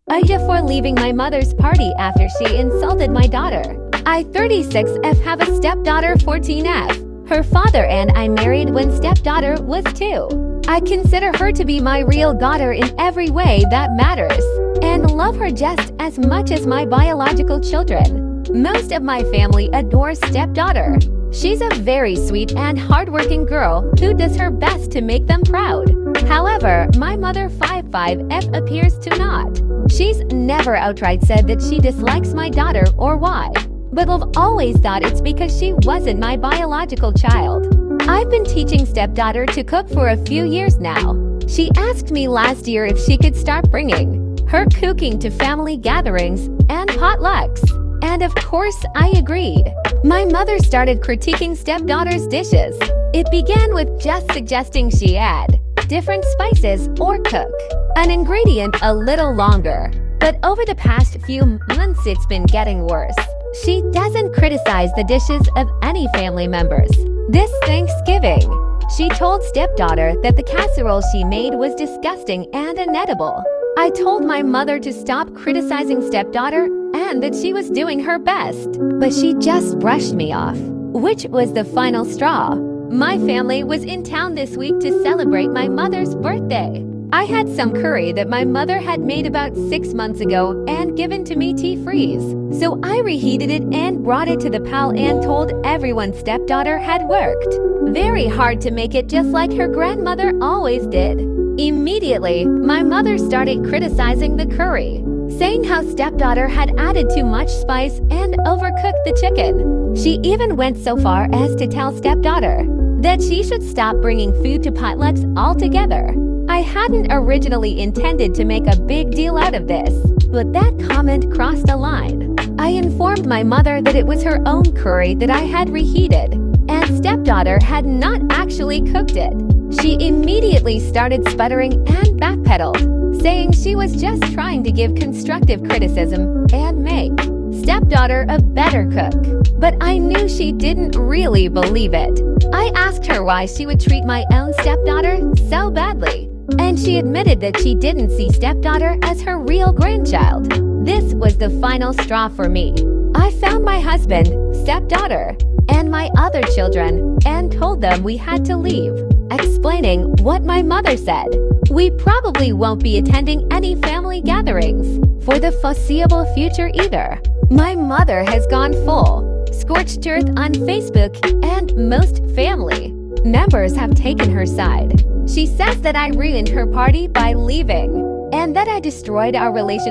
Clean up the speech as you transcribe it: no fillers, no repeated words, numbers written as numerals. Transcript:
Ida for leaving my mother's party after she insulted my daughter. I 36F have a stepdaughter 14F. Her father and I married when stepdaughter was 2. I consider her to be my real daughter in every way that matters, and love her just as much as my biological children. Most of my family adores stepdaughter. She's a very sweet and hardworking girl who does her best to make them proud. However, my mother 55F appears to not. She's never outright said that she dislikes my daughter or why, but I've always thought it's because she wasn't my biological child. I've been teaching stepdaughter to cook for a few years now. She asked me last year if she could start bringing her cooking to family gatherings and potlucks. And of course, I agreed. My mother started critiquing stepdaughter's dishes. It began with just suggesting she add different spices or cook an ingredient a little longer. But over the past few months, it's been getting worse. She doesn't criticize the dishes of any family members. This Thanksgiving, she told stepdaughter that the casserole she made was disgusting and inedible. I told my mother to stop criticizing stepdaughter and that she was doing her best, but she just brushed me off, which was the final straw. My family was in town this week to celebrate my mother's birthday. I had some curry that my mother had made about 6 months ago and given to me tea freeze. So I reheated it and brought it to the pal and told everyone stepdaughter had worked very hard to make it just like her grandmother always did. Immediately, my mother started criticizing the curry, saying how stepdaughter had added too much spice and overcooked the chicken. She even went so far as to tell stepdaughter that she should stop bringing food to potlucks altogether. I hadn't originally intended to make a big deal out of this, but that comment crossed a line. I informed my mother that it was her own curry that I had reheated, and stepdaughter had not actually cooked it. She immediately started sputtering and backpedaled, saying she was just trying to give constructive criticism and make stepdaughter a better cook. But I knew she didn't really believe it. I asked her why she would treat my own stepdaughter so badly, and she admitted that she didn't see stepdaughter as her real grandchild. This was the final straw for me. I found my husband, stepdaughter, and my other children and told them we had to leave, explaining what my mother said. We probably won't be attending any family gatherings for the foreseeable future either. My mother has gone full scorched earth on Facebook, and most family members have taken her side. She says that I ruined her party by leaving and that I destroyed our relationship.